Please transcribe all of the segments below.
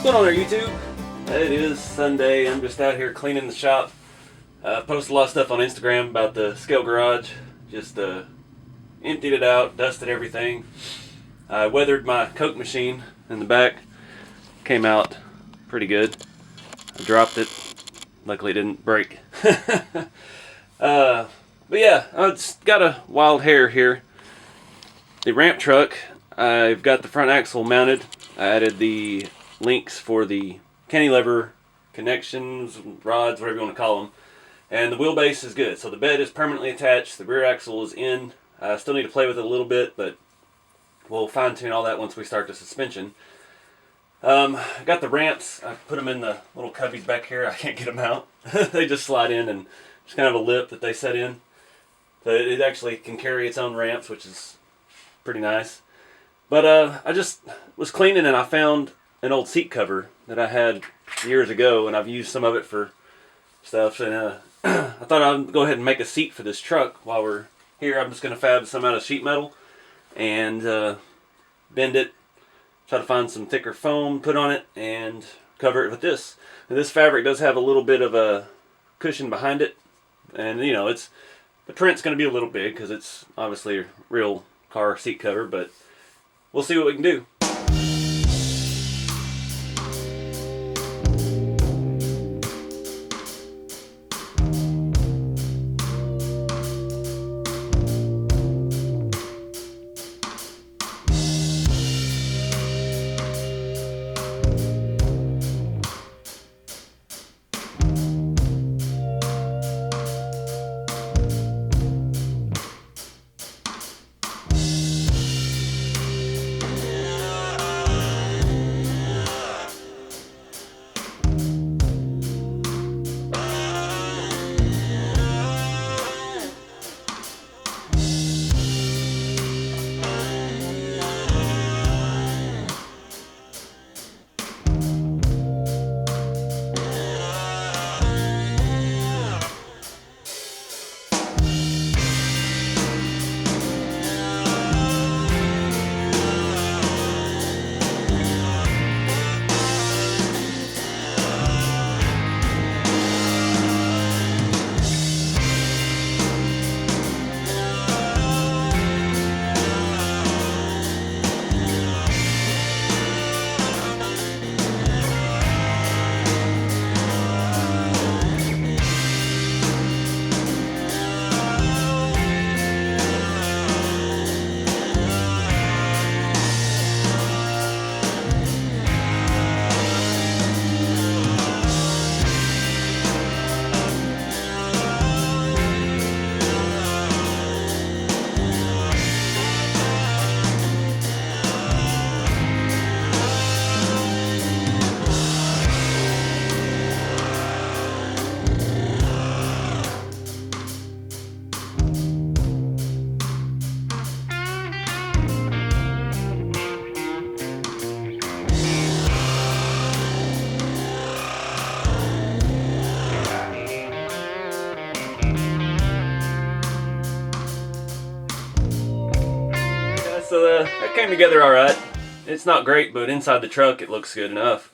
What's going on there, YouTube? It is Sunday. I'm just out here cleaning the shop. Posted a lot of stuff on Instagram about the scale garage. Just emptied it out, dusted everything. I weathered my Coke machine in the back. Came out pretty good. I dropped it. Luckily it didn't break. But yeah, it's got a wild hair here. The ramp truck, I've got the front axle mounted. I added the links for the cantilever connections, rods, whatever you want to call them. And the wheelbase is good. So the bed is permanently attached. The rear axle is in. I still need to play with it a little bit, but we'll fine tune all that once we start the suspension. I got the ramps. I put them in the little cubbies back here. I can't get them out. They just slide in, and there's kind of a lip that they set in. But it actually can carry its own ramps, which is pretty nice. But I just was cleaning and I found an old seat cover that I had years ago, and I've used some of it for stuff. And I thought I'd go ahead and make a seat for this truck while we're here. I'm just going to fab some out of sheet metal and bend it, try to find some thicker foam, put on it, and cover it with this. And this fabric does have a little bit of a cushion behind it, and you know, the print's going to be a little big because it's obviously a real car seat cover, but we'll see what we can do. So that came together alright. It's not great, but inside the truck it looks good enough.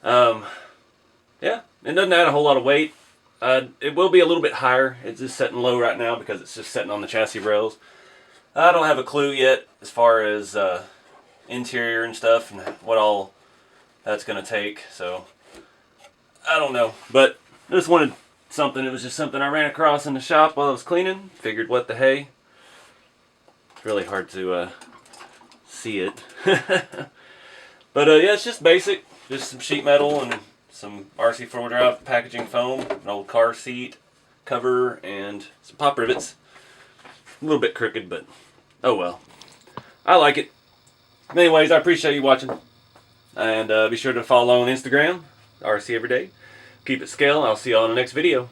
Yeah, it doesn't add a whole lot of weight. It will be a little bit higher. It's just sitting low right now because it's just sitting on the chassis rails. I don't have a clue yet as far as interior and stuff and what all that's going to take. So I don't know, but I just wanted something. It was just something I ran across in the shop while I was cleaning. Figured what the hey. Really hard to see it. But yeah, it's just basic. Just some sheet metal and some RC 4-wheel-drive packaging foam, an old car seat cover, and some pop rivets. A little bit crooked, but oh well. I like it. Anyways, I appreciate you watching. And be sure to follow on Instagram, RC Everyday. Keep it scale. I'll see you all in the next video.